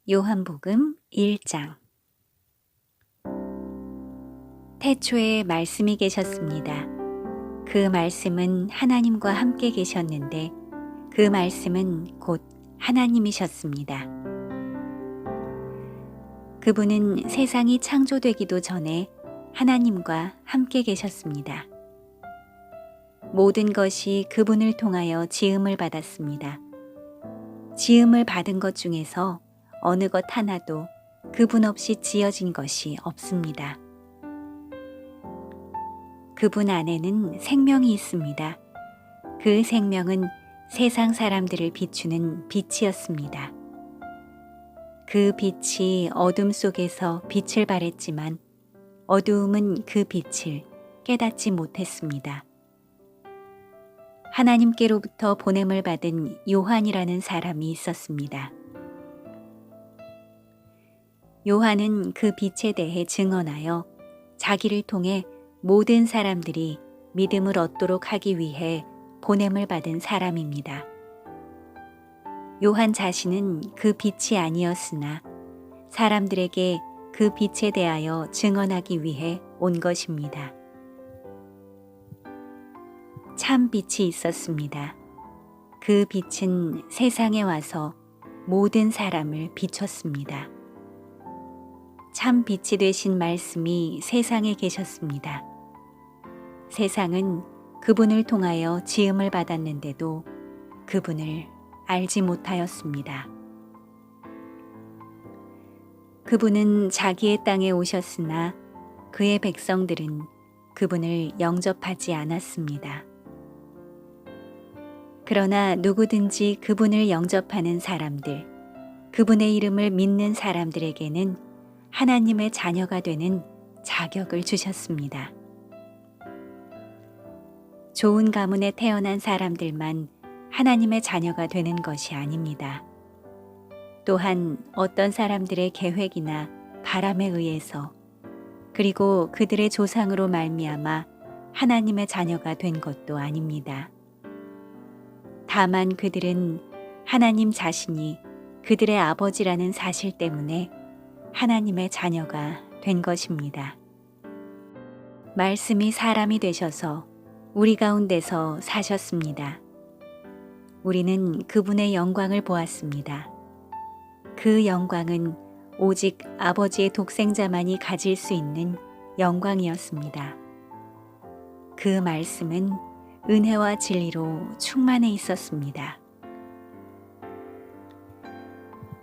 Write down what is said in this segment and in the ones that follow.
요한복음 1장. 태초에 말씀이 계셨습니다. 그 말씀은 하나님과 함께 계셨는데 그 말씀은 곧 하나님이셨습니다. 그분은 세상이 창조되기도 전에 하나님과 함께 계셨습니다. 모든 것이 그분을 통하여 지음을 받았습니다. 지음을 받은 것 중에서 어느 것 하나도 그분 없이 지어진 것이 없습니다. 그분 안에는 생명이 있습니다. 그 생명은 세상 사람들을 비추는 빛이었습니다. 그 빛이 어둠 속에서 빛을 발했지만 어두움은 그 빛을 깨닫지 못했습니다. 하나님께로부터 보냄을 받은 요한이라는 사람이 있었습니다. 요한은 그 빛에 대해 증언하여 자기를 통해 모든 사람들이 믿음을 얻도록 하기 위해 보냄을 받은 사람입니다. 요한 자신은 그 빛이 아니었으나 사람들에게 그 빛에 대하여 증언하기 위해 온 것입니다. 참 빛이 있었습니다. 그 빛은 세상에 와서 모든 사람을 비췄습니다. 참 빛이 되신 말씀이 세상에 계셨습니다. 세상은 그분을 통하여 지음을 받았는데도 그분을 알지 못하였습니다. 그분은 자기의 땅에 오셨으나 그의 백성들은 그분을 영접하지 않았습니다. 그러나 누구든지 그분을 영접하는 사람들, 그분의 이름을 믿는 사람들에게는 하나님의 자녀가 되는 자격을 주셨습니다. 좋은 가문에 태어난 사람들만 하나님의 자녀가 되는 것이 아닙니다. 또한 어떤 사람들의 계획이나 바람에 의해서 그리고 그들의 조상으로 말미암아 하나님의 자녀가 된 것도 아닙니다. 다만 그들은 하나님 자신이 그들의 아버지라는 사실 때문에 하나님의 자녀가 된 것입니다. 말씀이 사람이 되셔서 우리 가운데서 사셨습니다. 우리는 그분의 영광을 보았습니다. 그 영광은 오직 아버지의 독생자만이 가질 수 있는 영광이었습니다. 그 말씀은 은혜와 진리로 충만해 있었습니다.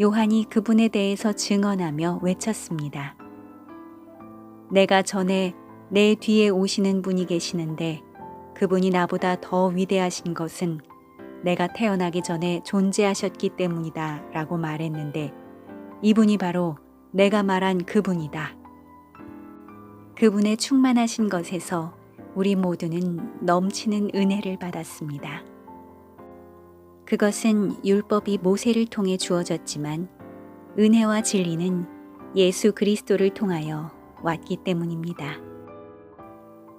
요한이 그분에 대해서 증언하며 외쳤습니다. 내가 전에 내 뒤에 오시는 분이 계시는데 그분이 나보다 더 위대하신 것은 내가 태어나기 전에 존재하셨기 때문이다 라고 말했는데 이분이 바로 내가 말한 그분이다. 그분의 충만하신 것에서 우리 모두는 넘치는 은혜를 받았습니다. 그것은 율법이 모세를 통해 주어졌지만 은혜와 진리는 예수 그리스도를 통하여 왔기 때문입니다.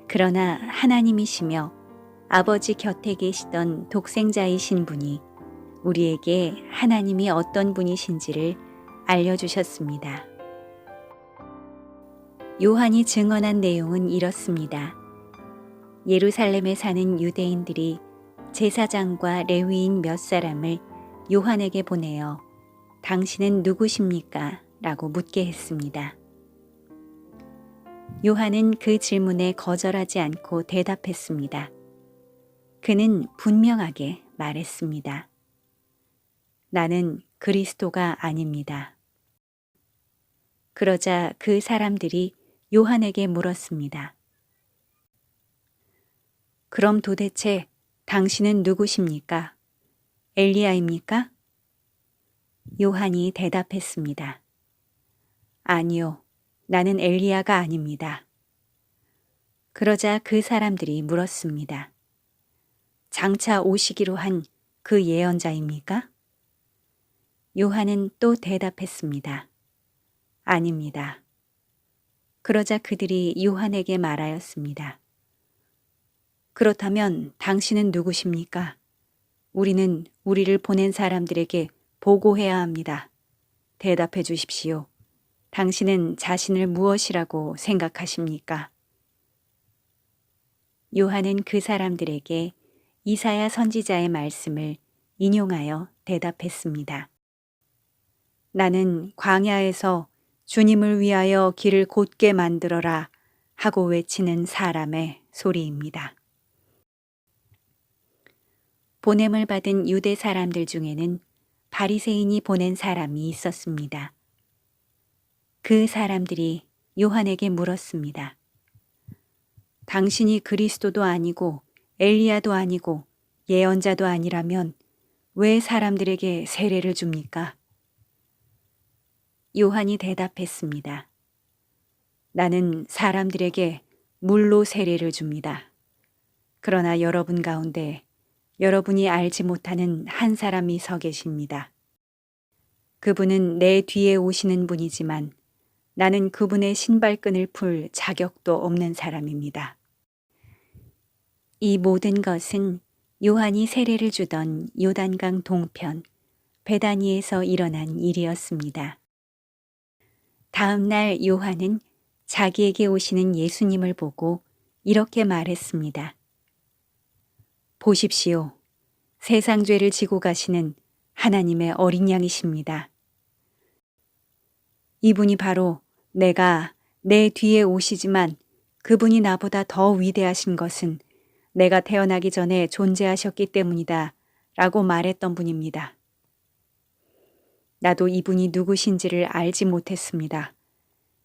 그러나 하나님이시며 아버지 곁에 계시던 독생자이신 분이 우리에게 하나님이 어떤 분이신지를 알려주셨습니다. 요한이 증언한 내용은 이렇습니다. 예루살렘에 사는 유대인들이 제사장과 레위인 몇 사람을 요한에게 보내어 당신은 누구십니까? 라고 묻게 했습니다. 요한은 그 질문에 거절하지 않고 대답했습니다. 그는 분명하게 말했습니다. 나는 그리스도가 아닙니다. 그러자 그 사람들이 요한에게 물었습니다. 그럼 도대체 당신은 누구십니까? 엘리야입니까? 요한이 대답했습니다. 아니요, 나는 엘리야가 아닙니다. 그러자 그 사람들이 물었습니다. 장차 오시기로 한 그 예언자입니까? 요한은 또 대답했습니다. 아닙니다. 그러자 그들이 요한에게 말하였습니다. 그렇다면 당신은 누구십니까? 우리는 우리를 보낸 사람들에게 보고해야 합니다. 대답해 주십시오. 당신은 자신을 무엇이라고 생각하십니까? 요한은 그 사람들에게 이사야 선지자의 말씀을 인용하여 대답했습니다. 나는 광야에서 주님을 위하여 길을 곧게 만들어라 하고 외치는 사람의 소리입니다. 보냄을 받은 유대 사람들 중에는 바리새인이 보낸 사람이 있었습니다. 그 사람들이 요한에게 물었습니다. 당신이 그리스도도 아니고 엘리야도 아니고 예언자도 아니라면 왜 사람들에게 세례를 줍니까? 요한이 대답했습니다. 나는 사람들에게 물로 세례를 줍니다. 그러나 여러분 가운데 여러분이 알지 못하는 한 사람이 서 계십니다. 그분은 내 뒤에 오시는 분이지만 나는 그분의 신발끈을 풀 자격도 없는 사람입니다. 이 모든 것은 요한이 세례를 주던 요단강 동편 베다니에서 일어난 일이었습니다. 다음 날 요한은 자기에게 오시는 예수님을 보고 이렇게 말했습니다. 보십시오. 세상 죄를 지고 가시는 하나님의 어린 양이십니다. 이분이 바로 내가 내 뒤에 오시지만 그분이 나보다 더 위대하신 것은 내가 태어나기 전에 존재하셨기 때문이다 라고 말했던 분입니다. 나도 이분이 누구신지를 알지 못했습니다.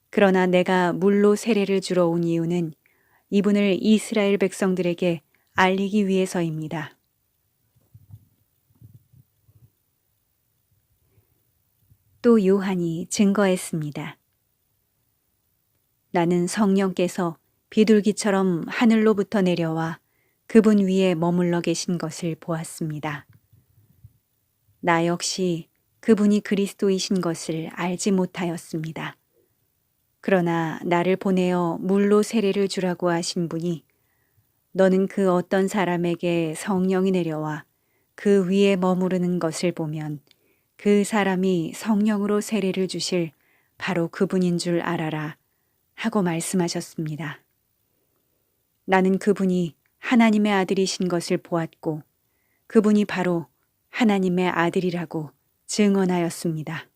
그러나 내가 물로 세례를 주러 온 이유는 이분을 이스라엘 백성들에게 알리기 위해서입니다. 또 요한이 증거했습니다. 나는 성령께서 비둘기처럼 하늘로부터 내려와 그분 위에 머물러 계신 것을 보았습니다. 나 역시 그분이 그리스도이신 것을 알지 못하였습니다. 그러나 나를 보내어 물로 세례를 주라고 하신 분이 너는 그 어떤 사람에게 성령이 내려와 그 위에 머무르는 것을 보면 그 사람이 성령으로 세례를 주실 바로 그분인 줄 알아라 하고 말씀하셨습니다. 나는 그분이 하나님의 아들이신 것을 보았고 그분이 바로 하나님의 아들이라고 증언하였습니다.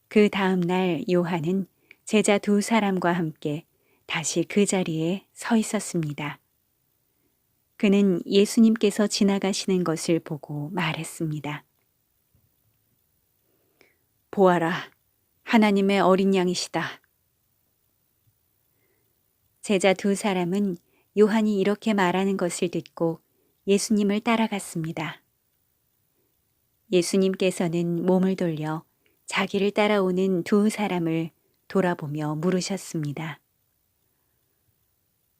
그 다음 날 요한은 제자 두 사람과 함께 다시 그 자리에 서 있었습니다. 그는 예수님께서 지나가시는 것을 보고 말했습니다. 보아라, 하나님의 어린 양이시다. 제자 두 사람은 요한이 이렇게 말하는 것을 듣고 예수님을 따라갔습니다. 예수님께서는 몸을 돌려 자기를 따라오는 두 사람을 돌아보며 물으셨습니다.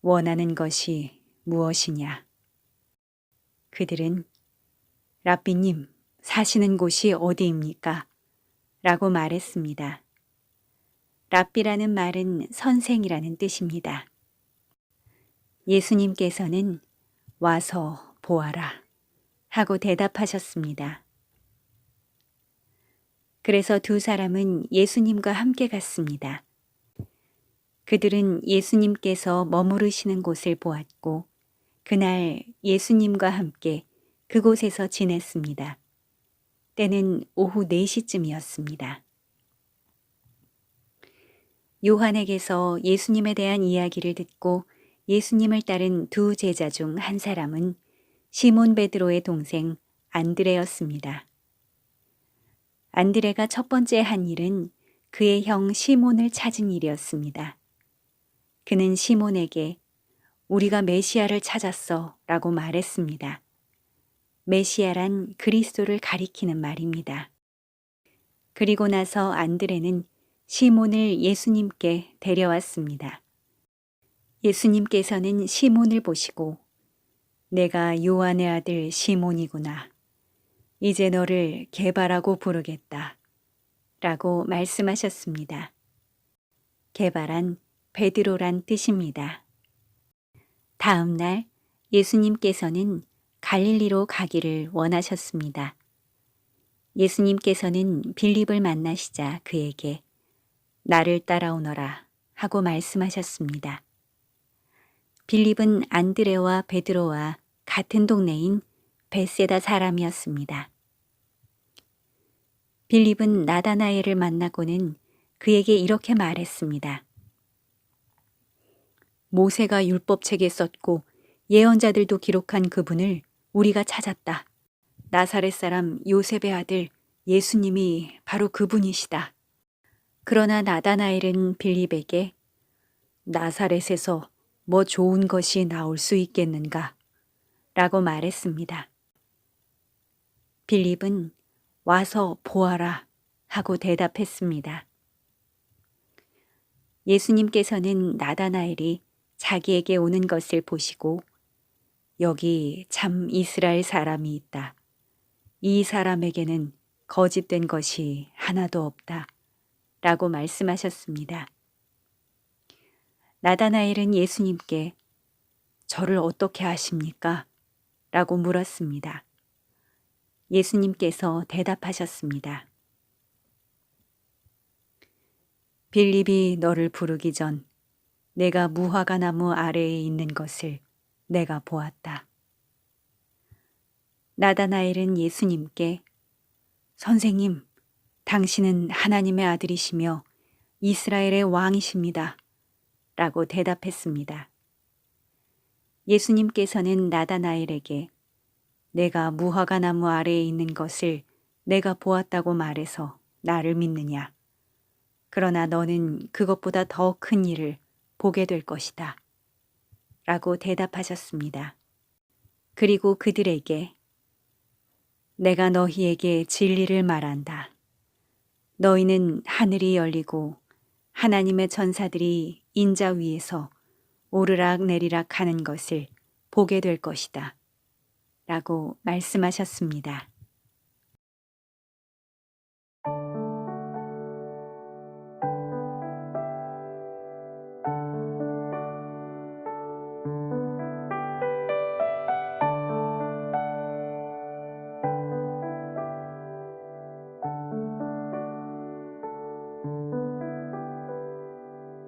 원하는 것이 무엇이냐? 그들은 랍비님, 사시는 곳이 어디입니까? 라고 말했습니다. 랍비라는 말은 선생이라는 뜻입니다. 예수님께서는 와서 보아라 하고 대답하셨습니다. 그래서 두 사람은 예수님과 함께 갔습니다. 그들은 예수님께서 머무르시는 곳을 보았고 그날 예수님과 함께 그곳에서 지냈습니다. 때는 오후 4시쯤이었습니다. 요한에게서 예수님에 대한 이야기를 듣고 예수님을 따른 두 제자 중 한 사람은 시몬 베드로의 동생 안드레였습니다. 안드레가 첫 번째 한 일은 그의 형 시몬을 찾은 일이었습니다. 그는 시몬에게 우리가 메시아를 찾았어 라고 말했습니다. 메시아란 그리스도를 가리키는 말입니다. 그리고 나서 안드레는 시몬을 예수님께 데려왔습니다. 예수님께서는 시몬을 보시고 내가 요한의 아들 시몬이구나. 이제 너를 게바라고 부르겠다. 라고 말씀하셨습니다. 게바란 베드로란 뜻입니다. 다음 날 예수님께서는 갈릴리로 가기를 원하셨습니다. 예수님께서는 빌립을 만나시자 그에게 나를 따라오너라 하고 말씀하셨습니다. 빌립은 안드레와 베드로와 같은 동네인 벳세다 사람이었습니다. 빌립은 나다나엘을 만나고는 그에게 이렇게 말했습니다. 모세가 율법책에 썼고 예언자들도 기록한 그분을 우리가 찾았다. 나사렛 사람 요셉의 아들 예수님이 바로 그분이시다. 그러나 나다나엘은 빌립에게 나사렛에서 뭐 좋은 것이 나올 수 있겠는가? 라고 말했습니다. 빌립은 와서 보아라 하고 대답했습니다. 예수님께서는 나다나엘이 자기에게 오는 것을 보시고 여기 참 이스라엘 사람이 있다. 이 사람에게는 거짓된 것이 하나도 없다. 라고 말씀하셨습니다. 나다나엘은 예수님께 저를 어떻게 아십니까? 라고 물었습니다. 예수님께서 대답하셨습니다. 빌립이 너를 부르기 전 내가 무화과 나무 아래에 있는 것을 내가 보았다. 나다나엘은 예수님께 선생님, 당신은 하나님의 아들이시며 이스라엘의 왕이십니다. 라고 대답했습니다. 예수님께서는 나다나엘에게 내가 무화과 나무 아래에 있는 것을 내가 보았다고 말해서 나를 믿느냐? 그러나 너는 그것보다 더 큰 일을 보게 될 것이다. 라고 대답하셨습니다. 그리고 그들에게 내가 너희에게 진리를 말한다. 너희는 하늘이 열리고 하나님의 천사들이 인자 위에서 오르락 내리락 하는 것을 보게 될 것이다. 라고 말씀하셨습니다.